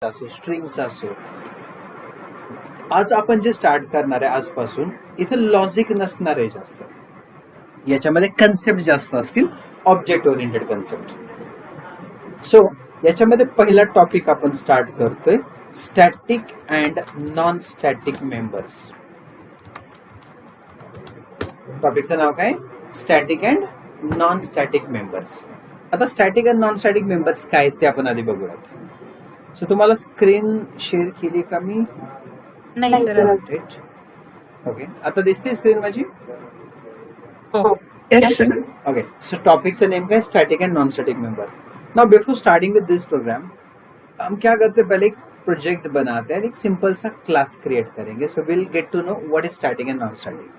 असो स्ट्रिंग्स असो. आज आपण जे स्टार्ट करणार आहे आजपासून इथे लॉजिक नसणार आहे जास्त, याच्यामध्ये कन्सेप्ट जास्त असतील, ऑब्जेक्ट ओरिएंटेड कन्सेप्ट. सो याच्यामध्ये पहिला टॉपिक आपण स्टार्ट करतोय, static and non static members. टॉपिकचं नाव काय? Static and non static members. आता static and non static members काय ते आपण आधी बघूयात. सो तुम्हाला स्क्रीन शेअर केली का मी? नाही सर. ओके, आता दिसते स्क्रीन माझी? Yes sir. ओके, सो टॉपिकचं नेम क्या है? Static and non static member. Now before starting with this program हम क्या करते हैं, पहले एक प्रोजेक्ट बनाते हैं, एक सिंपल सा क्लास क्रिएट करेंगे. So will get to know what is static and non static.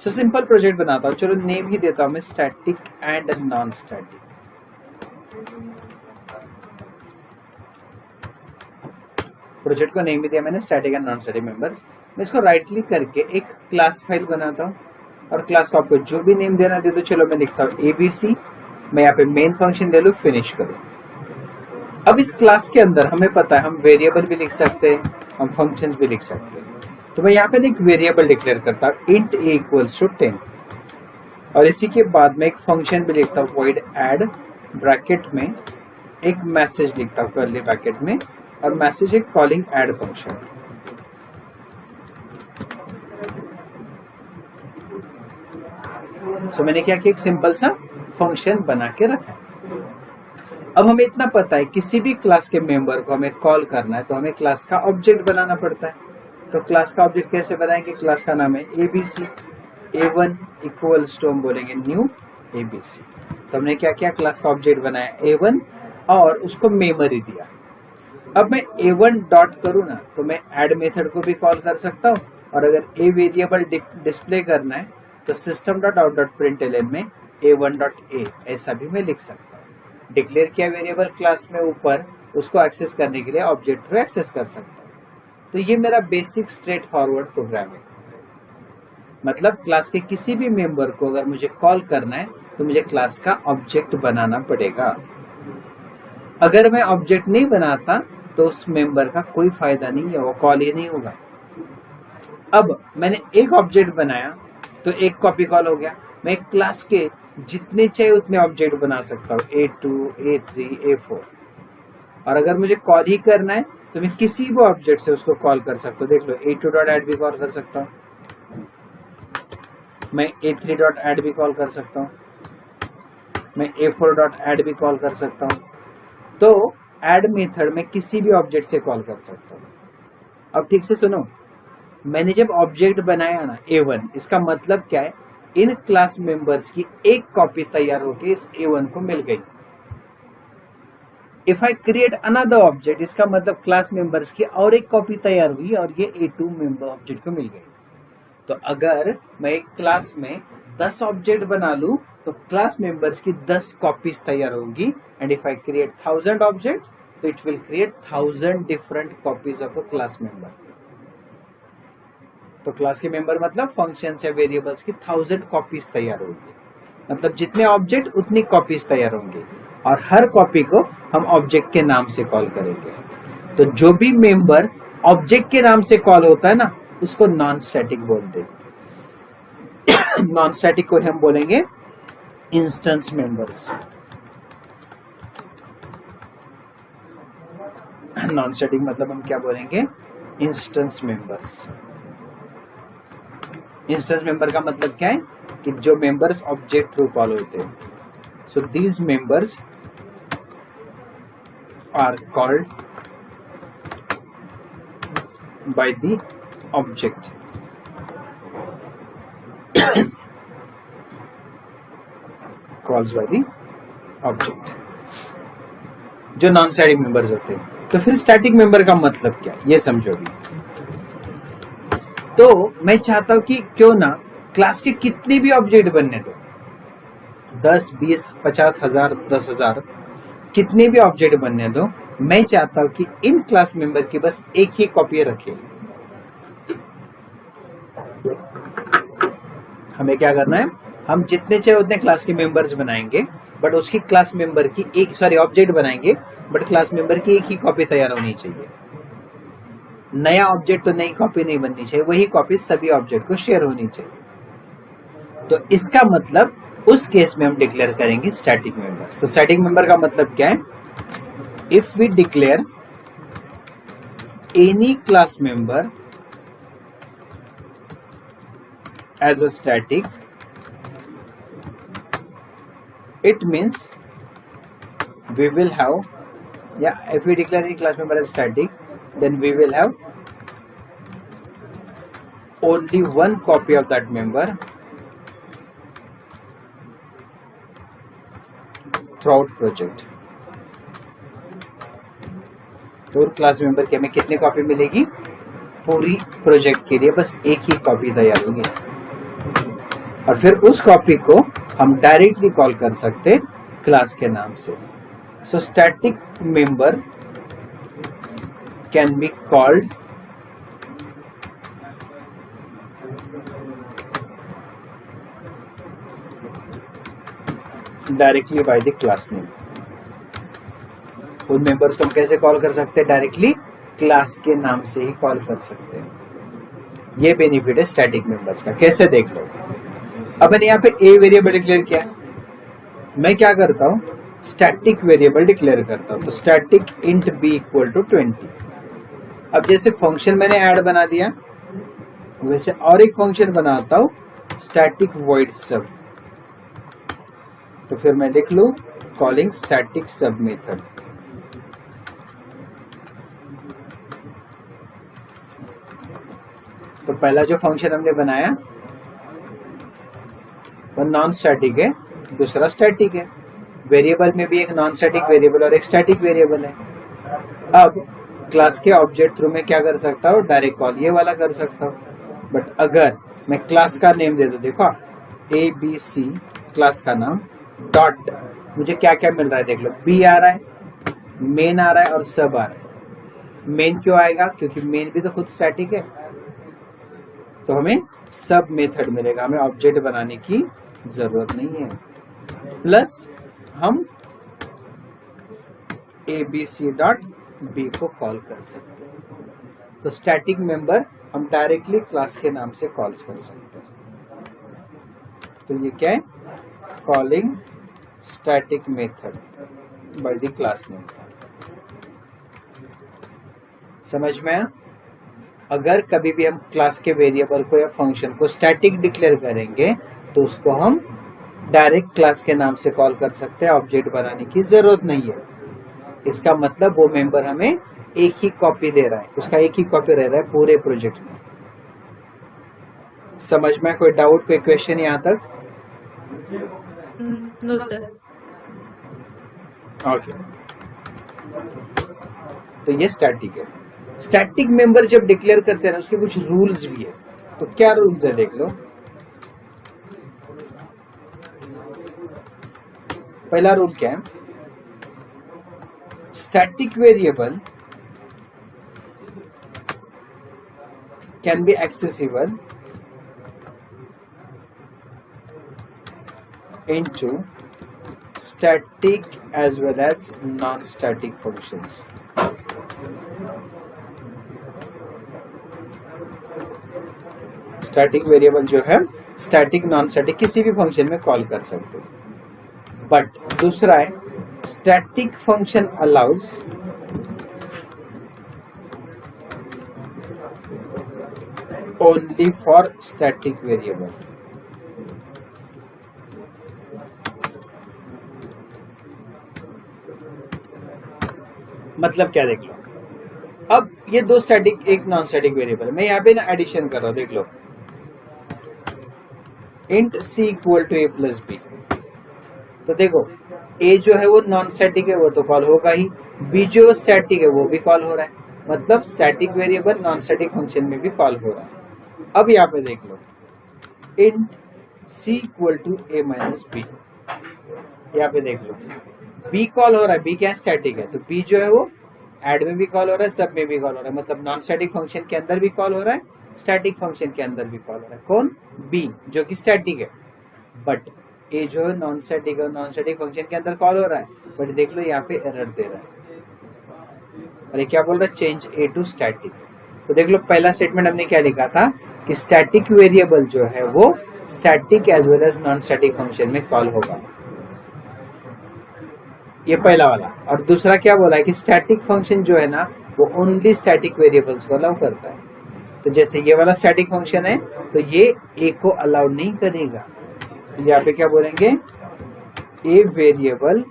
So simple project बनाता हूँ, चलो नेम ही देता हूँ मैं, static and non static. Project को नेम भी दिया मैंने, static and non static members. मैं इसको राइट क्लिक करके एक क्लास फाइल बनाता हूँ और क्लास को आपको जो भी नेम देना दे दो. चलो मैं लिखता हूँ एबीसी. मैं यहाँ पे मेन फंक्शन दे लूँ, फिनिश करूँ. अब इस क्लास के अंदर हमें पता है हम वेरिएबल भी लिख सकते हैं, हम फंक्शंस भी लिख सकते हैं. तो मैं यहाँ पे एक वेरिएबल डिक्लेयर करता हूँ, इंट ए इक्वल्स टू 10. और इसी के बाद मैं एक फंक्शन भी लिखता हूँ, वॉइड ऐड, ब्रैकेट में एक मैसेज लिखता हूँ कर्ली ब्रैकेट में, और मैसेज एक कॉलिंग ऐड फंक्शन. सो मैंने क्या किया, एक सिंपल सा फंक्शन बना के रखा. अब हमें इतना पता है किसी भी क्लास के मेंबर को हमें कॉल करना है तो हमें क्लास का ऑब्जेक्ट बनाना पड़ता है. तो क्लास का ऑब्जेक्ट कैसे बनाएंगे? क्लास का नाम है एबीसी. A1 इक्वल्स टू हम बोलेंगे न्यू एबीसी. तो हमने क्या किया, क्लास का ऑब्जेक्ट बनाया A1 और उसको मेमोरी दिया. अब मैं A1 डॉट करूँ ना तो मैं ऐड मेथड को भी कॉल कर सकता हूँ, और अगर A वेरिएबल डिस्प्ले करना है तो system dot out dot println में A1 डॉट A ऐसा भी मैं लिख सकता हूँ. डिक्लेयर किया वेरिएबल क्लास में ऊपर, उसको एक्सेस करने के लिए ऑब्जेक्ट थ्रू एक्सेस कर सकता हूँ. तो ये मेरा बेसिक स्ट्रेट फॉरवर्ड प्रोग्राम है. मतलब क्लास के किसी भी मेंबर को अगर मुझे कॉल करना है तो मुझे क्लास का ऑब्जेक्ट बनाना पड़ेगा. अगर मैं ऑब्जेक्ट नहीं बनाता तो उस मेंबर का कोई फायदा नहीं है, वो कॉल ही नहीं होगा. अब मैंने एक ऑब्जेक्ट बनाया तो एक कॉपी कॉल हो गया. मैं एक क्लास के जितने चाहिए उतने ऑब्जेक्ट बना सकता हूँ, A2, A3, A4. और अगर मुझे कॉल ही करना है तो मैं किसी भी ऑब्जेक्ट से उसको कॉल कर सकता हूँ. देख लो, A2 डॉट ऐड भी कॉल कर सकता हूँ, मैं A3 डॉट ऐड भी कॉल कर सकता हूँ, मैं A4 डॉट ऐड भी कॉल कर सकता हूँ. तो ऐड मेथड में किसी भी ऑब्जेक्ट से कॉल कर सकता हूँ. अब ठीक से सुनो, मैंने जब ऑब्जेक्ट बनाया ना A1, इसका मतलब क्या है, इन क्लास मेंबर्स की एक कॉपी तैयार होकर इस A1 को मिल गई. If I create another object, इसका मतलब क्लास मेंबर्स की और एक कॉपी तैयार हुई और ये A2 मेंबर ऑब्जेक्ट को मिल गई. तो अगर मैं एक क्लास में 10 ऑब्जेक्ट बना लूं तो क्लास मेंबर्स की 10 कॉपीज तैयार होंगी. And if I create 1000 object तो it will create 1000 different copies of a class member. तो क्लास के मेंबर मतलब फंक्शंस या वेरिएबल्स की 1000 कॉपीज तैयार होंगी. मतलब जितने ऑब्जेक्ट उतनी कॉपीज तैयार होंगी, और हर कॉपी को हम ऑब्जेक्ट के नाम से कॉल करेंगे. तो जो भी मेंबर ऑब्जेक्ट के नाम से कॉल होता है ना, उसको नॉन स्टैटिक बोलते हैं. नॉन स्टैटिक को हम बोलेंगे इंस्टेंस मेंबर्स. नॉन स्टैटिक मतलब हम क्या बोलेंगे, इंस्टेंस मेंबर्स. इंस्टेंस मेंबर का मतलब क्या है कि जो मेंबर्स ऑब्जेक्ट थ्रू कॉल होते हैं. So these members are called by the object. Calls by the object, जो नॉन स्टैटिक मेंबर्स होते हैं. तो फिर स्टैटिक मेंबर का मतलब क्या, ये समझोगे. तो मैं चाहता हूं कि क्यों ना क्लास के कितने भी ऑब्जेक्ट बनने दो, 10, 20, 50,000, 10,000, कितने भी ऑब्जेक्ट बनने दो, मैं चाहता हूं कि इन क्लास मेंबर की बस एक ही कॉपी रखिए. हमें क्या करना है, हम जितने चाहिए उतने क्लास के मेंबर्स बनाएंगे बट उसकी क्लास मेंबर की एक ऑब्जेक्ट बनाएंगे, बट क्लास मेंबर की एक ही कॉपी तैयार होनी चाहिए। नया ऑब्जेक्ट तो नई कॉपी नहीं बननी चाहिए, वही कॉपी सभी ऑब्जेक्ट को शेयर होनी चाहिए। तो इसका मतलब उस केस में हम डिक्लेयर करेंगे स्टैटिक मेंबर्स। तो स्टैटिक मेंबर का मतलब क्या है? If we declare any class member as a static, it means we will have, if we declare the class member as static, then we will have only one copy of that member throughout project। तो class member की हमें कितनी copy मिलेगी? पूरी project के लिए बस एक ही कॉपी तैयार होगी, और फिर उस कॉपी को हम डायरेक्टली कॉल कर सकते क्लास के नाम से। So static member can be called directly by the class name. उन मेंबर्स को हम कैसे कॉल कर सकते हैं? डायरेक्टली क्लास के नाम से ही कॉल कर सकते हैं। ये बेनिफिट है स्टैटिक मेंबर्स का। कैसे देख लो, अब मैंने यहाँ पे ए वेरिएबल डिक्लेयर किया, मैं क्या करता हूँ? स्टैटिक वेरिएबल डिक्लेयर करता हूँ। तो static int B equal to 20। अब जैसे फंक्शन मैंने ऐड बना दिया, वैसे और एक फंक्शन बनाता हूँ स्टैटिक वॉइड सब। तो फिर मैं लिख लू कॉलिंग स्टैटिक सब मेथड। तो पहला जो फंक्शन हमने बनाया वो नॉन स्टैटिक है, दूसरा स्टैटिक है। वेरिएबल में भी एक नॉन स्टैटिक वेरिएबल और एक स्टैटिक वेरिएबल है। अब क्लास के ऑब्जेक्ट थ्रू में क्या कर सकता हूँ? डायरेक्ट कॉल ये वाला कर सकता हूँ। बट अगर मैं क्लास का नेम दे दूं, देखो ABC क्लास का नाम डॉट, मुझे क्या क्या मिल रहा है देख लो, बी आ रहा है, मेन आ रहा है और सब आ रहा है। मेन क्यों आएगा? क्योंकि मेन भी तो खुद स्टैटिक है, तो हमें सब मेथड मिलेगा, हमें ऑब्जेक्ट बनाने की जरूरत नहीं है। प्लस हम ABC डॉट बी को कॉल कर सकते हैं। तो स्टैटिक मेंबर हम डायरेक्टली क्लास के नाम से कॉल कर सकते हैं। तो ये क्या है? Calling static method by the class name. समझ में आया? अगर कभी भी हम क्लास के वेरिएबल को या फंक्शन को स्टैटिक डिक्लेयर करेंगे तो उसको हम डायरेक्ट क्लास के नाम से कॉल कर सकते हैं, ऑब्जेक्ट बनाने की जरूरत नहीं है। इसका मतलब वो मेंबर हमें एक ही कॉपी दे रहा है, उसका एक ही कॉपी रह रहा है पूरे प्रोजेक्ट में। समझ में? कोई डाउट, कोई क्वेश्चन यहाँ तक? No sir. ओके, तो ये स्टैटिक है। स्टैटिक मेंबर जब डिक्लेयर करते हैं ना, उसके कुछ रूल्स भी है। तो क्या रूल्स है देख लो। पहला रूल क्या है? Static variable can be accessible into static as well as non-static functions। Static variable जो है स्टैटिक नॉन स्टैटिक किसी भी फंक्शन में कॉल कर सकते हो। बट दूसरा है static function allows only for static variable. मतलब क्या देख लो, अब ये दो स्टैटिक एक नॉन स्टैटिक वेरिएबल है, मैं यहाँ पे ना एडिशन कर रहा हूं, देख लो int c equal to a plus B. तो देखो a जो है वो नॉन स्टैटिक है, वो तो कॉल होगा ही, b जो स्टैटिक है वो भी कॉल हो रहा है, मतलब static variable non static function में भी कॉल हो रहा है। अब यहाँ पे देख लो int c equal to a minus B, यहाँ पे देख लो b कॉल हो रहा है, b क्या स्टैटिक है, तो b जो है वो ऐड में भी कॉल हो रहा है, सब में भी कॉल हो रहा है, मतलब नॉन स्टैटिक फंक्शन के अंदर भी कॉल हो रहा है, स्टैटिक फंक्शन के अंदर भी कॉल हो रहा है। कौन? b जो कि स्टैटिक है। बट ए जो है नॉन स्टैटिक और नॉन स्टैटिक फंक्शन के अंदर कॉल हो रहा है, बट देख लो यहाँ पे एरर दे रहा है। और ये क्या बोल रहा है, चेंज ए टू स्टैटिक। तो देख लो पहला स्टेटमेंट हमने क्या लिखा था कि स्टैटिक वेरिएबल जो है वो static as well as non static function में कॉल होगा, ये पहला वाला। और दूसरा क्या बोला है कि स्टैटिक फंक्शन जो है ना वो ओनली स्टैटिक वेरिएबल्स को अलाउ करता है। तो जैसे ये वाला स्टैटिक फंक्शन है तो ये ए को अलाउ नहीं करेगा, तो यहाँ पे क्या बोलेंगे, a variable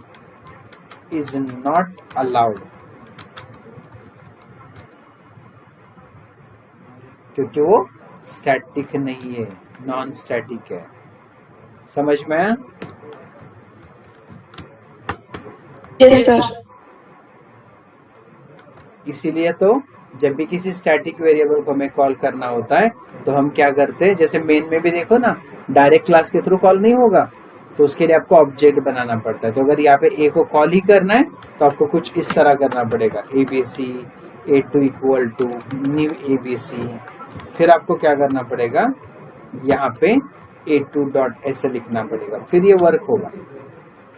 is not allowed, क्योंकि वो स्टैटिक नहीं है, नॉन स्टैटिक है। समझ में आया? Yes sir. इसीलिए तो जब भी किसी स्टैटिक वेरिएबल को हमें कॉल करना होता है तो हम क्या करते हैं, जैसे मेन में भी देखो ना डायरेक्ट क्लास के थ्रू कॉल नहीं होगा, तो उसके लिए आपको ऑब्जेक्ट बनाना पड़ता है। तो अगर यहाँ पे ए को कॉल ही करना है तो आपको कुछ इस तरह करना पड़ेगा, ABC A2 equal to new ABC, फिर आपको क्या करना पड़ेगा, यहाँ पे A2 डॉट ऐसे लिखना पड़ेगा, फिर ये वर्क होगा।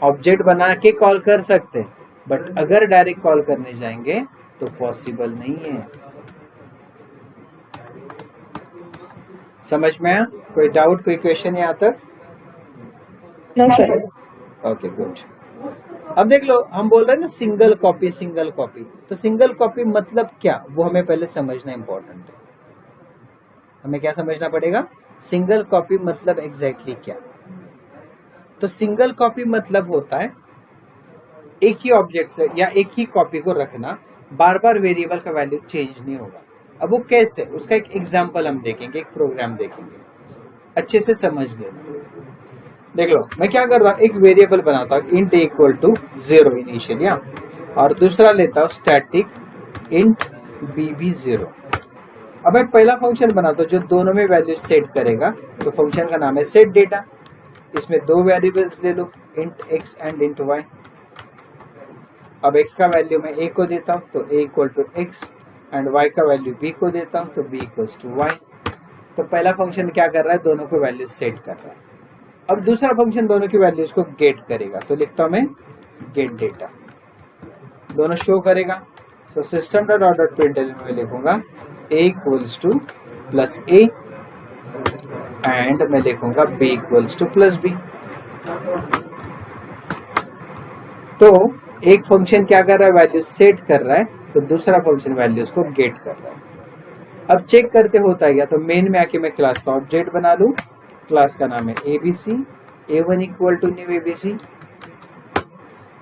ऑब्जेक्ट बना के कॉल कर सकते हैं, बट अगर डायरेक्ट कॉल करने जाएंगे तो पॉसिबल नहीं है। समझ में आया? कोई डाउट, कोई क्वेश्चन यहाँ तक? No sir. Okay good. अब देख लो हम बोल रहे हैं ना सिंगल कॉपी, सिंगल कॉपी, तो सिंगल कॉपी मतलब क्या, वो हमें पहले समझना इंपॉर्टेंट है। हमें क्या समझना पड़ेगा, सिंगल कॉपी मतलब एग्जैक्टली क्या। तो सिंगल कॉपी मतलब होता है एक ही ऑब्जेक्ट से या एक ही कॉपी को रखना, बार बार वेरिएबल का वैल्यू चेंज नहीं होगा। अब वो कैसे, उसका एक एग्जांपल हम देखेंगे, एक प्रोग्राम देखेंगे, अच्छे से समझ लेना। देख लो मैं क्या कर रहा हूँ, एक वेरिएबल बनाता हूँ इंट इक्वल टू 0 इनिशियली, और दूसरा लेता हूँ स्टैटिक इंट bb0। अब मैं पहला फंक्शन बनाता हूँ जो दोनों में वैल्यू सेट करेगा, तो फंक्शन का नाम है सेट डेटा। इसमें दो वेरिएबल्स ले लो, int x and int y। अब x का वैल्यू मैं a को देता हूँ तो a equal to x, and y का वैल्यू b को देता हूँ तो b इक्वल्स टू y। तो पहला फंक्शन क्या कर रहा है, दोनों को वैल्यू सेट कर रहा है। अब दूसरा फंक्शन दोनों की वैल्यूज को गेट करेगा, तो लिखता हूं मैं गेट डेटा, दोनों शो करेगा। तो system dot out dot println में लिखूंगा a equals two plus a and मैं लिखूंगा b equals two plus b। तो एक फंक्शन क्या कर रहा है, वैल्यू सेट कर रहा है, तो दूसरा फंक्शन वैल्यूज को गेट कर रहा है। अब चेक करते होता है क्या, तो मेन में आके मैं क्लास का ऑब्जेक्ट बना लूं, क्लास का नाम है ABC, A1 equal to new ABC।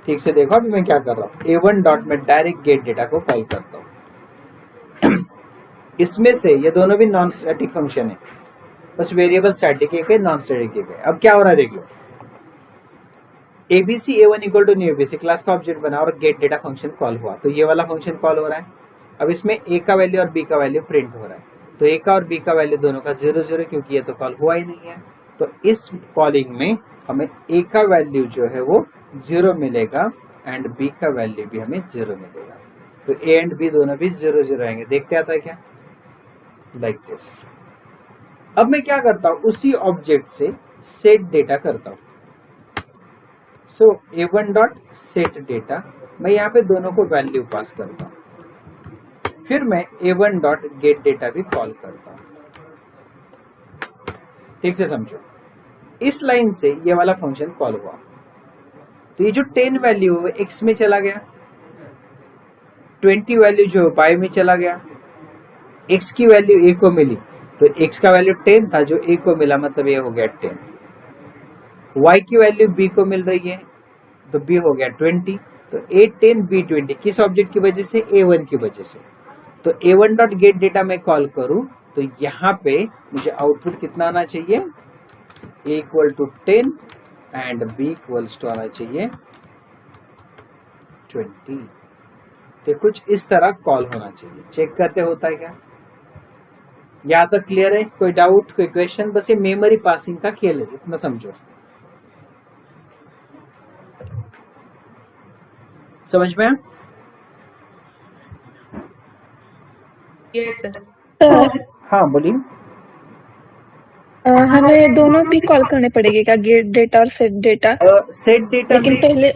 ठीक से देखो अभी मैं क्या कर रहा हूँ, A1 डॉट में डायरेक्ट गेट डेटा को कॉल करता हूँ। इसमें से ये दोनों भी नॉन स्टैटिक फंक्शन है, बस वेरिएबल स्टैटिक एक है, नॉन स्टैटिक एक है। अब क्या हो रहा है देख लो, ABC A1 equal to new ABC class का ऑब्जेक्ट बना और गेट डेटा फंक्शन कॉल हुआ, तो ये वाला फंक्शन कॉल हो रहा है। अब इसमें A का वैल्यू और B का वैल्यू प्रिंट हो रहा है, तो A का और B का वैल्यू दोनों का 0 0, क्योंकि ये तो कॉल हुआ ही नहीं है। तो इस कॉलिंग में हमें A का वैल्यू जो है वो 0 मिलेगा एंड B का वैल्यू भी हमें 0 मिलेगा। तो A एंड B दोनों भी 0 0 आएंगे। देखते आता है क्या, लाइक दिस। अब मैं क्या करता हूं, उसी ऑब्जेक्ट से सेट डेटा करता हूं। सो A1 डॉट सेट डेटा, मैं यहाँ पे दोनों को वैल्यू पास करता हूँ, फिर मैं A1 डॉट गेट डेटा भी कॉल करता हूँ। ठीक से समझो, इस लाइन से ये वाला फंक्शन कॉल हुआ, तो ये जो 10 वैल्यू है x में चला गया, 20 वैल्यू जो y में चला गया, x की वैल्यू a को मिली, तो x का वैल्यू 10 था जो a को मिला, मतलब ये हो गया 10। y की वैल्यू b को मिल रही है तो b हो गया 20, तो a 10 b 20 किस ऑब्जेक्ट की वजह से, A1 की वजह से। तो A1 डॉट गेट डेटा में कॉल करूं तो यहाँ पे मुझे आउटपुट कितना आना चाहिए, a equal to 10 and b equals to आना चाहिए 20। तो कुछ इस तरह कॉल होना चाहिए। चेक करते होता है क्या, यहाँ तक क्लियर है? कोई डाउट, कोई क्वेश्चन? बस ये मेमोरी पासिंग का खेल है, इतना समझो। समझ में? Yes sir. हाँ बोलिए। हमें दोनों भी कॉल करने पड़ेगी क्या, गेट डेटा और सेट डेटा? सेट डेटा लेकिन में पहले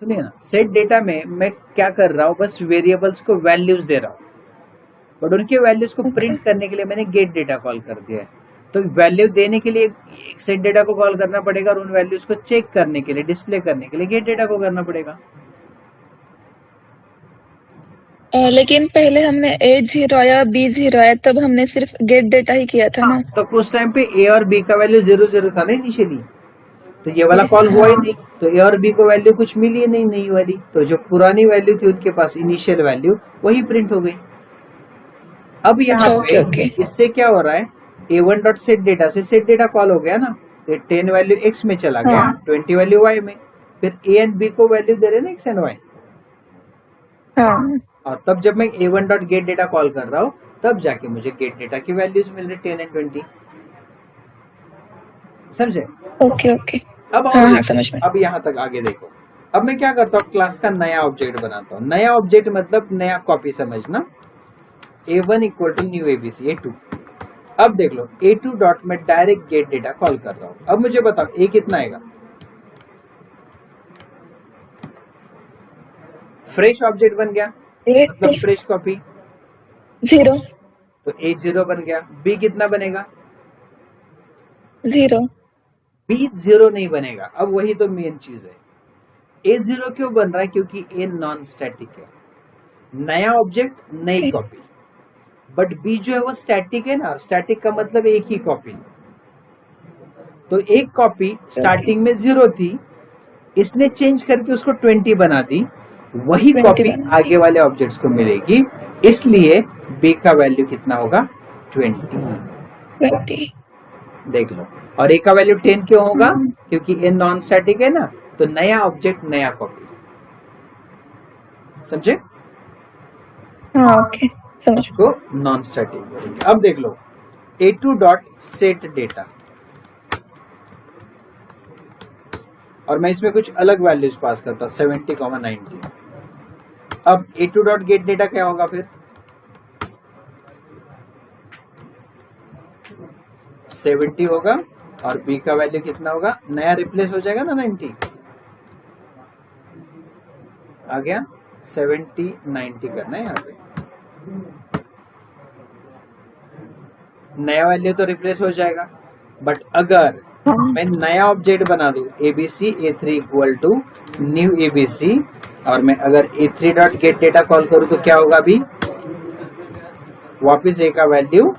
सुनिए ना, सेट डेटा में मैं क्या कर रहा हूँ, बस वेरिएबल्स को वैल्यूज दे रहा हूँ, बट उनके वैल्यूज को प्रिंट करने के लिए मैंने गेट डेटा कॉल कर दिया है। तो वैल्यू देने के लिए सेट डेटा को कॉल करना पड़ेगा और उन वैल्यूज को चेक करने के लिए, डिस्प्ले करने के लिए गेट डेटा को करना पड़ेगा। लेकिन पहले हमने A0 आया B0 आया तब हमने सिर्फ गेट डेटा ही किया था ना। तो उस टाइम पे ए और बी का वैल्यू 0 था ना इनिशियली, तो ये वाला कॉल हुआ ही नहीं, तो ए और बी को वैल्यू कुछ मिली ही नहीं, नई वाली, तो जो पुरानी वैल्यू थी उनके पास इनिशियल वैल्यू वही प्रिंट हो गई। अब यहाँ अच्छा, पे ओके। इससे क्या हो रहा है, A1 डॉट सेट डेटा से सेट डेटा कॉल हो गया ना, तो 10 वैल्यू x में चला गया, हाँ। 20 वैल्यू y में, फिर a एंड b को वैल्यू दे रहे ना x एंड y, हाँ, और तब जब मैं A1 dot gate data call कर रहा हूँ तब जाके मुझे गेट डेटा की वैल्यूज मिल रही 10 एंड 20। समझे? Okay okay. अब हाँ हाँ, समझ में। अब यहाँ तक आगे देखो। अब मैं क्या करता हूँ, क्लास का नया ऑब्जेक्ट बनाता हूँ। नया ऑब्जेक्ट मतलब नया कॉपी, समझना। A1 equal to new ABC A2। अब देख लो, A2 डॉट में डायरेक्ट गेट डेटा कॉल कर रहा हूँ। अब मुझे बताओ A कितना आएगा? फ्रेश ऑब्जेक्ट बन गया, मतलब फ्रेश कॉपी, 0 तो A0 बन गया। B कितना बनेगा? 0 B 0 नहीं बनेगा। अब वही तो मेन चीज है, A0 क्यों बन रहा है? क्योंकि A नॉन स्टैटिक है, नया ऑब्जेक्ट नई कॉपी, बट B जो है वो स्टैटिक है ना, स्टैटिक का मतलब एक ही कॉपी। तो एक कॉपी स्टार्टिंग में 0 थी, इसने चेंज करके उसको 20 बना दी, वही 20 कॉपी बना दी। आगे वाले ऑब्जेक्ट्स को मिलेगी, इसलिए B का वैल्यू कितना होगा? 20। 20। देख लो, और A का वैल्यू 10 क्यों होगा? क्योंकि A नॉन स्टैटिक है ना, तो नया ऑब्जेक्ट नया कॉपी। समझे? हाँ, ओके, समझ। इसको नॉन स्टैटिक बोलेंगे। अब देख लो, A2 डॉट सेट डेटा, और मैं इसमें कुछ अलग वैल्यूज पास करता हूं, 70, 90। अब A2 डॉट गेट डेटा क्या होगा फिर? 70 होगा, और B का वैल्यू कितना होगा? नया रिप्लेस हो जाएगा ना 90, आ गया 70, 90 करना है यहाँ पे। नया वैल्यू तो रिप्लेस हो जाएगा, बट अगर मैं नया ऑब्जेक्ट बना दूं ABC A3 equal to new ABC, और मैं अगर A3 dot gate data call करूं तो क्या होगा? अभी वापिस A का वैल्यू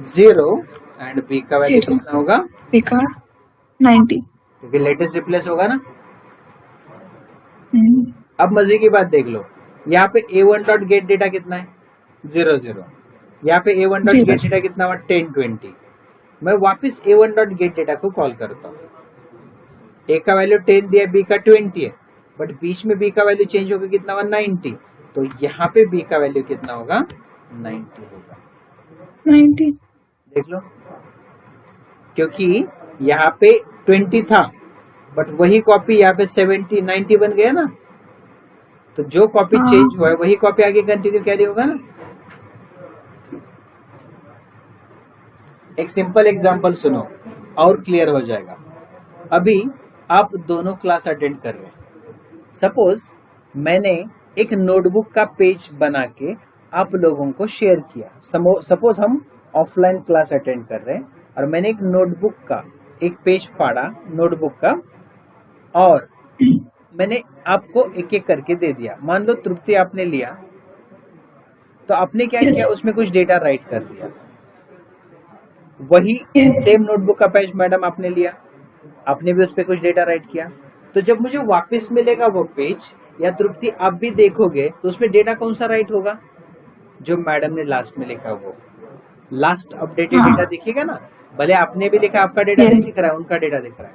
0 एंड B का वैल्यू कितना होगा? B का 90, क्योंकि लेटेस्ट रिप्लेस होगा ना। अब मजे की बात देख लो, यहाँ पे A1 डॉट गेट डेटा कितना है? 0 0। यहाँ पे A1 डॉट गेट डेटा कितना हुआ? 10 20। मैं वापस A1 डॉट गेट डेटा को कॉल करता हूँ। A का वैल्यू 10 दिया, B का 20 है, बट बीच में B का वैल्यू चेंज होकर कितना हुआ? 90। तो यहाँ पे B का वैल्यू कितना होगा? 90 होगा। 90 देख लो, क्योंकि यहाँ पे 20 था, बट वही कॉपी यहाँ पे 70 90 बन गया ना, तो जो कॉपी चेंज हुआ है वही कॉपी आगे कंटिन्यू कैरी होगा ना। एक सिंपल एग्जांपल सुनो और क्लियर हो जाएगा। अभी आप दोनों क्लास अटेंड कर रहे हैं। सपोज मैंने एक नोटबुक का पेज बना के आप लोगों को शेयर किया। सपोज हम ऑफलाइन क्लास अटेंड कर रहे हैं और मैंने एक नोटबुक का एक पेज फाड़ा नोटबुक का, और मैंने आपको एक एक करके दे दिया। मान लो तृप्ति आपने लिया, तो आपने क्या किया? उसमें कुछ डेटा राइट कर दिया। वही सेम नोटबुक का पेज मैडम आपने लिया, आपने भी उस पर कुछ डेटा राइट किया। तो जब मुझे वापस मिलेगा वो पेज, या तृप्ति आप भी देखोगे, तो उसमें डेटा कौन सा राइट होगा? जो मैडम ने लास्ट में लिखा, वो लास्ट अपडेटेड डेटा दिखेगा ना। भले आपने भी लिखा, आपका डेटा नहीं दिख रहा है, उनका डेटा दिख रहा है,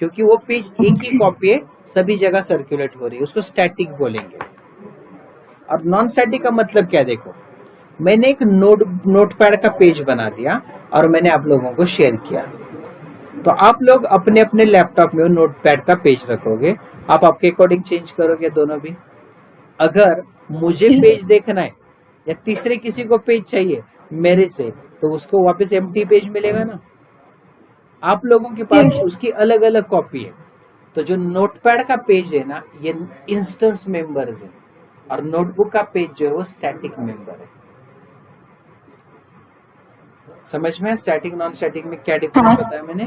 क्योंकि वो पेज एक ही कॉपी है, सभी जगह सर्कुलेट हो रही है। उसको स्टैटिक बोलेंगे। और नॉन स्टैटिक का मतलब क्या? देखो, मैंने एक नोटपैड का पेज बना दिया और मैंने आप लोगों को शेयर किया, तो आप लोग अपने अपने लैपटॉप में नोटपैड का पेज रखोगे, आप आपके अकॉर्डिंग चेंज करोगे दोनों भी। अगर मुझे पेज देखना है या तीसरे किसी को पेज चाहिए, मेरे से, तो उसको वापस एम्प्टी पेज मिलेगा ना। आप लोगों के पास Yes. उसकी अलग अलग कॉपी है। तो जो नोटपैड का पेज है ना, ये इंस्टेंस मेंबर्स है, और नोटबुक का पेज जो है वो स्टैटिक मेंबर है। समझ में? स्टैटिक नॉन स्टैटिक में क्या डिफरेंस हाँ। बताया मैंने?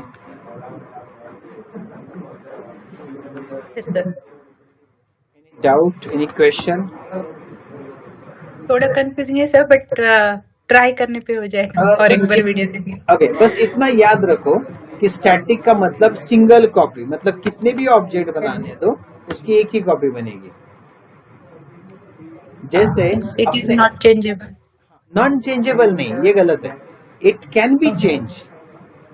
Yes sir, doubt, any question? थोड़ा कंफ्यूजिंग है सर, बट ट्राई करने पे हो जाएगा और एक बार वीडियो देखिए। ओके, बस इतना याद रखो कि स्टैटिक का मतलब सिंगल कॉपी, मतलब कितने भी ऑब्जेक्ट बनाने हैं तो उसकी एक ही कॉपी बनेगी। जैसे it is not changeable. Non changeable नहीं, ये गलत है। It can be change,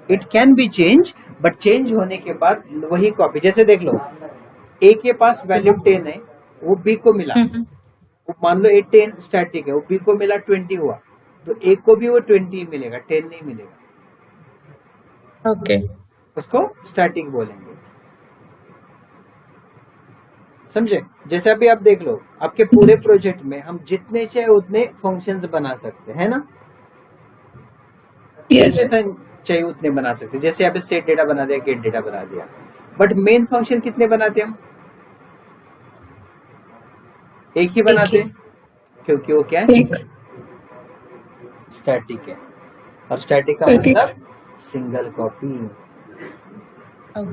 it can be change, but change होने के बाद वही कॉपी। जैसे देख लो, ए के पास वैल्यू 10 है, वो बी को मिला, वो मान लो ए 10 स्टैटिक है, वो बी को मिला 20 हुआ, तो ए को भी वो 20 मिलेगा, 10 नहीं मिलेगा। ओके, उसको स्टैटिक बोलेंगे। समझे? जैसे अभी आप देख लो, आपके पूरे प्रोजेक्ट में हम जितने चाहे उतने फंक्शंस बना सकते हैं ना। Yes. जितने चाहिए उतने बना सकते हैं। जैसे यहाँ पे सेट डेटा बना दिया, गेट डेटा बना दिया, बट मेन फंक्शन कितने बनाते हैं हम? एक ही बनाते हैं, क्योंकि वो क्या है? एक। स्टैटिक है, और स्टैटिक का Static. मतलब सिंगल कॉपी।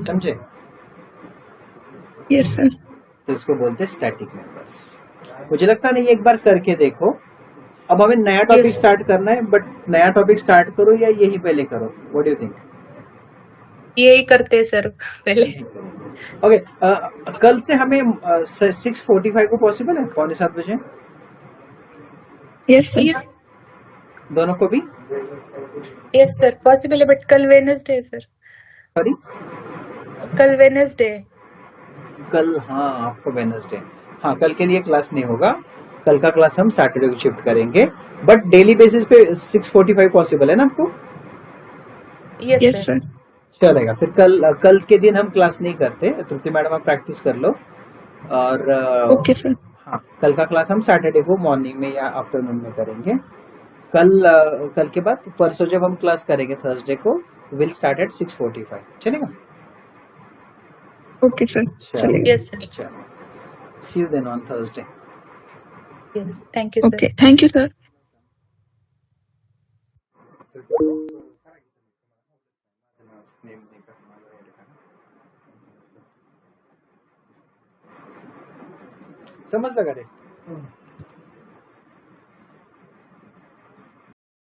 समझे? Yes sir. तो इसको बोलते हैं स्टैटिक मेंबर्स। मुझे लगता नहीं, एक बार करके देखो। अब हमें नया टॉपिक Yes. स्टार्ट करना है, बट नया टॉपिक स्टार्ट करो या यही पहले करो? What do you think? यही करते हैं सर पहले। ओके, कल से हमें 6:45 को पॉसिबल है? 6:45 Yes sir. दोनों को भी? यस सर, पॉसिबल है, बट कल वेडनेसडे है सर। सॉरी, कल वेडनेसडे है। कल? हाँ, आपको वेडनेसडे। हाँ, कल के लिए क्लास नहीं होगा। कल का क्लास हम सैटरडे को शिफ्ट करेंगे, बट डेली बेसिस पे 6:45 पॉसिबल है ना आपको? Yes Yes sir. sir. चलेगा। फिर कल के दिन हम क्लास नहीं करते। तृप्ति मैडम, आप प्रैक्टिस कर लो। और Okay sir. हाँ, कल का क्लास हम सैटरडे को मॉर्निंग में या आफ्टरनून में करेंगे। कल के बाद परसों जब हम क्लास करेंगे थर्सडे को, विल स्टार्ट एट 6:45। चलेगा? Okay sir. चलेगा। Yes sir. चलो, see you then on Thursday. Yes, thank you sir. Okay. Thank you sir. समझ लगा रे?